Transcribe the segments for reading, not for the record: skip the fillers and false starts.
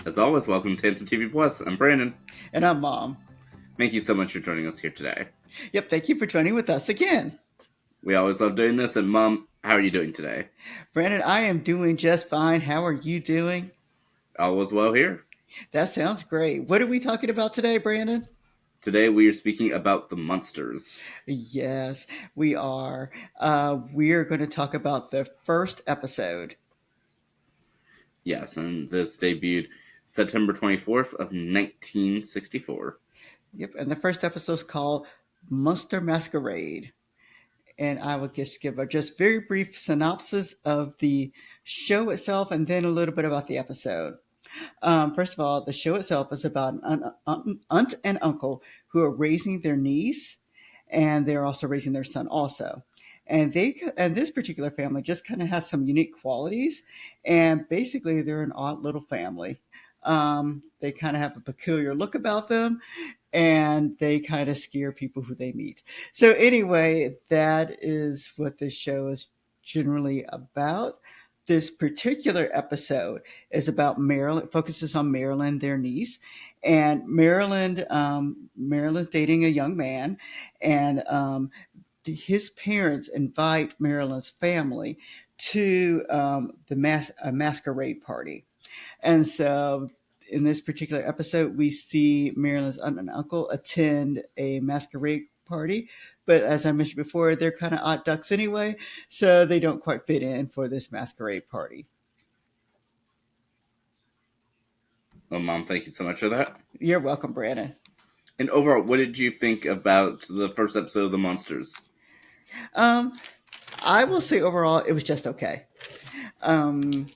As always, welcome to Tansson TV Plus. I'm Brandon. And I'm Mom. Thank you so much for joining us here today. Yep, thank you for joining with us again. We always love doing this. And Mom, how are you doing today? Brandon, I am doing just fine. How are you doing? All is well here. That sounds great. What are we talking about today, Brandon? Today we are speaking about the Munsters. Yes, we are. We are going to talk about the first episode. Yes, and this debuted September 24th of 1964. Yep, and the first episode is called Munster Masquerade. And I will just give a just very brief synopsis of the show itself and then a little bit about the episode. First of all, the show itself is about an aunt and uncle who are raising their niece, and they're also raising their son also. And this particular family just kind of has some unique qualities, and basically they're an odd little family. They kind of have a peculiar look about them, and they kind of scare people who they meet. So anyway, that is what this show is generally about. This particular episode is about Marilyn, focuses on Marilyn, their niece, and Marilyn's dating a young man, and his parents invite Marilyn's family to a masquerade party. And so in this particular episode, we see Marilyn's aunt and uncle attend a masquerade party. But as I mentioned before, they're kind of odd ducks anyway, so they don't quite fit in for this masquerade party. Well, Mom, thank you so much for that. You're welcome, Brandon. And overall, what did you think about the first episode of the Munsters? Um, I will say overall, it was just okay. Um,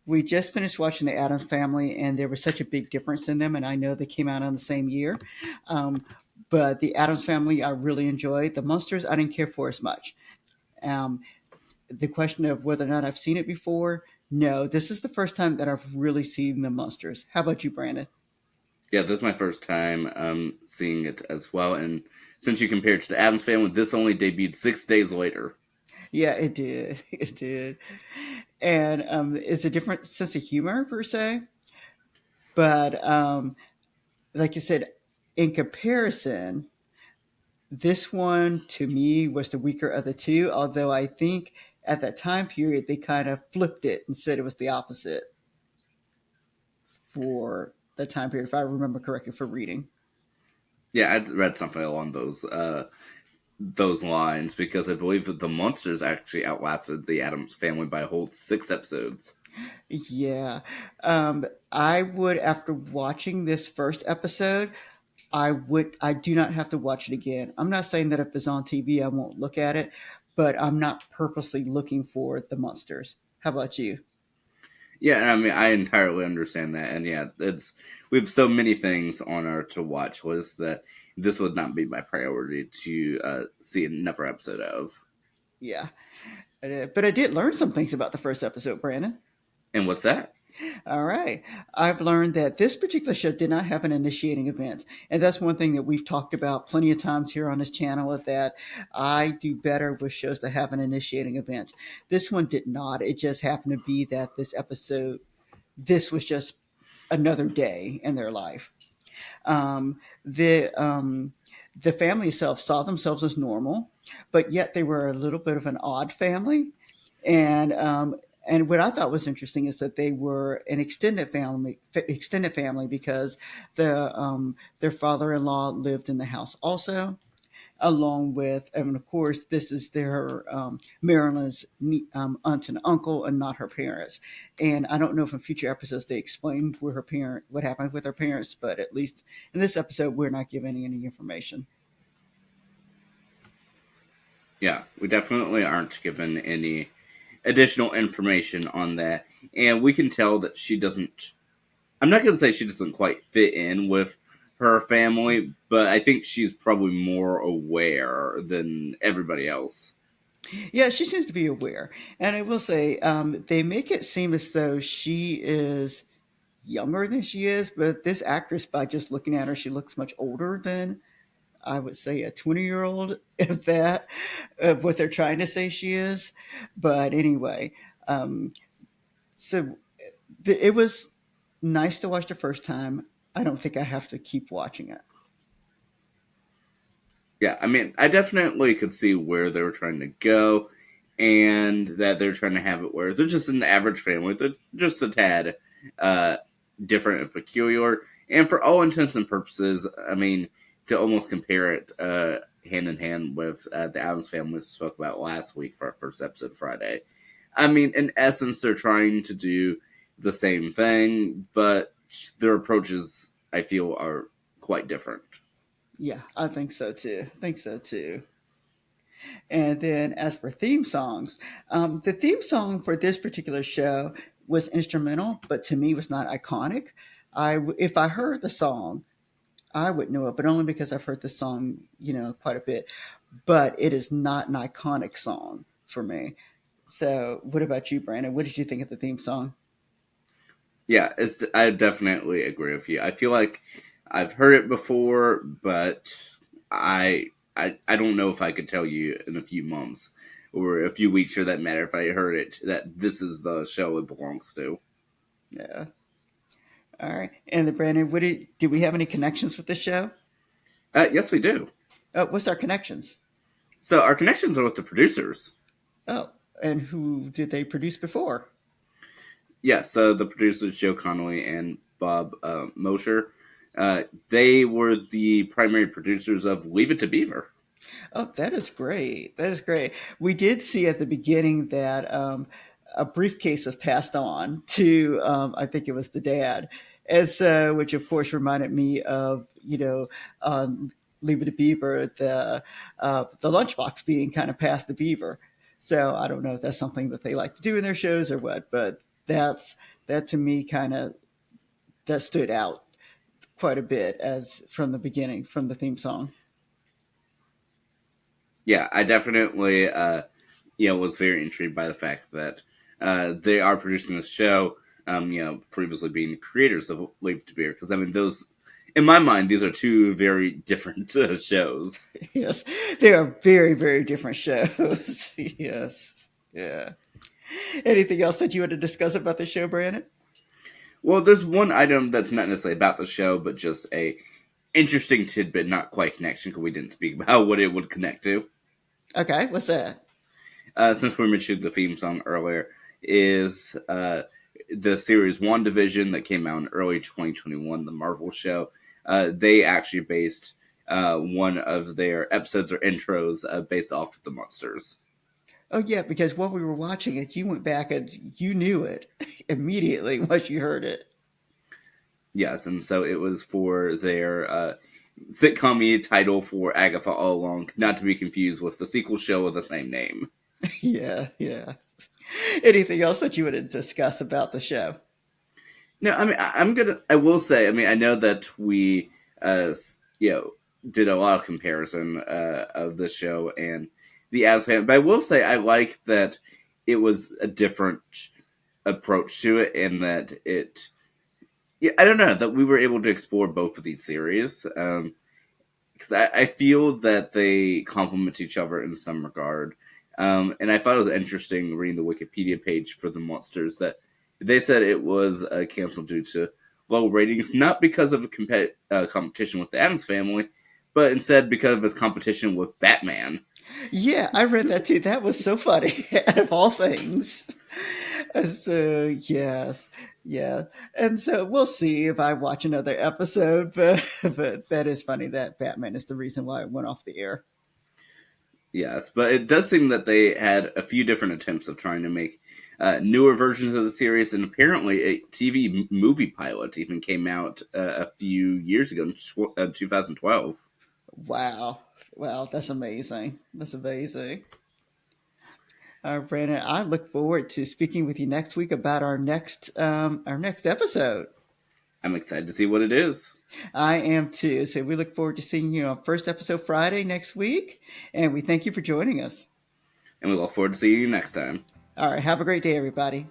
we just finished watching the Adams Family, and there was such a big difference in them. And I know they came out on the same year, um, but the Adams Family I really enjoyed. The Munsters I didn't care for as much. Um, the question of whether or not I've seen it before, no, this is the first time that I've really seen the Munsters. How about you, Brandon? Yeah, this is my first time seeing it as well. And since you compared it to the Adams Family, this only debuted 6 days later. Yeah, it did. It did. And it's a different sense of humor per se, but like you said, in comparison, this one to me was the weaker of the two. Although I think at that time period they kind of flipped it and said it was the opposite for the time period, if I remember correctly, for reading. Yeah, I read something along those lines because I believe that the Munsters actually outlasted the Adams Family by a whole 6 episodes. Yeah, I would after watching this first episode, I do not have to watch it again. I'm not saying that if it's on TV I won't look at it, but I'm not purposely looking for the monsters. How about you? Yeah, I mean, I entirely understand that, and yeah, it's we have so many things on our to watch list that this would not be my priority to see another episode of. Yeah, but I did learn some things about the first episode, Brandon. And what's that? All right. I've learned that this particular show did not have an initiating event. And that's one thing that we've talked about plenty of times here on this channel is that I do better with shows that have an initiating event. This one did not. It just happened to be that this was just another day in their life. Um, the, um, the family itself saw themselves as normal, but yet they were a little bit of an odd family. And and what I thought was interesting is that they were an extended family because their father-in-law lived in the house also, along with, and of course, this is their Marilyn's aunt and uncle, and not her parents. And I don't know if in future episodes they explain what happened with her parents, but at least in this episode, we're not given any information. Yeah, we definitely aren't given any additional information on that, and we can tell that she doesn't. I'm not going to say she doesn't quite fit in with her family, but I think she's probably more aware than everybody else. Yeah, she seems to be aware, and I will say they make it seem as though she is younger than she is, but this actress, by just looking at her, she looks much older than I would say a 20-year-old, if that, of what they're trying to say she is. But anyway, um, so it was. Nice to watch the first time. I don't think I have to keep watching it. Yeah, I mean, I definitely could see where they were trying to go, and that they're trying to have it where they're just an average family. They're just a tad uh, different and peculiar. And for all intents and purposes, I mean, to almost compare it hand in hand with the Adams family we spoke about last week for our first episode Friday. I mean, in essence, they're trying to do the same thing, but their approaches, I feel, are quite different. Yeah, I think so too. I think so too. And then as for theme songs, the theme song for this particular show was instrumental, but to me was not iconic. If I heard the song, I would know it, but only because I've heard the song, quite a bit. But it is not an iconic song for me. So, what about you, Brandon? What did you think of the theme song? Yeah, I definitely agree with you. I feel like I've heard it before, but I don't know if I could tell you in a few months or a few weeks for that matter if I heard it that this is the show it belongs to. Yeah. All right. And then, Brandon, do we have any connections with this show? Yes, we do. What's our connections? So our connections are with the producers. Oh, and who did they produce before? Yeah, so the producers Joe Connolly and Bob Mosher, they were the primary producers of Leave It to Beaver. Oh, that is great. That is great. We did see at the beginning that a briefcase was passed on to, I think it was the dad, as which of course reminded me of Leave It to Beaver, the lunchbox being kind of passed to Beaver. So I don't know if that's something that they like to do in their shows or what, but that to me kind of that stood out quite a bit as from the beginning, from the theme song. Yeah, I definitely was very intrigued by the fact that they are producing this show. Previously being the creators of Leave It to Beaver, because I mean those. In my mind, these are two very different shows. Yes, they are very, very different shows. Yes, yeah. Anything else that you want to discuss about the show, Brandon? Well, there's one item that's not necessarily about the show, but just a interesting tidbit, not quite connection, because we didn't speak about what it would connect to. Okay, what's that? Since we mentioned the theme song earlier, is the series WandaVision that came out in early 2021, the Marvel show. They actually based one of their episodes or intros based off of the Munsters. Oh yeah, because while we were watching it, you went back and you knew it immediately once you heard it. Yes, and so it was for their sitcom title for Agatha All Along, not to be confused with the sequel show of the same name. Yeah, yeah. Anything else that you want to discuss about the show? No, I mean I will say, I mean I know that we did a lot of comparison of this show and the As fan, but I will say I like that it was a different approach to it, and that I don't know, that we were able to explore both of these series. Because I feel that they complement each other in some regard. And I thought it was interesting reading the Wikipedia page for the Munsters that they said it was canceled due to low ratings, not because of a competition with the Addams family, but instead because of its competition with Batman. Yeah, I read that too. That was so funny, out of all things. So yes, yeah, and so we'll see if I watch another episode. But that is funny that Batman is the reason why it went off the air. Yes, but it does seem that they had a few different attempts of trying to make newer versions of the series, and apparently a TV movie pilot even came out a few years ago in 2012. Wow, wow, that's amazing. That's amazing. All right, Brandon, I look forward to speaking with you next week about our next episode. I'm excited to see what it is, I am too. So we look forward to seeing you on first episode Friday next week, and we thank you for joining us. and we look forward to seeing you next time. All right, have a great day, everybody.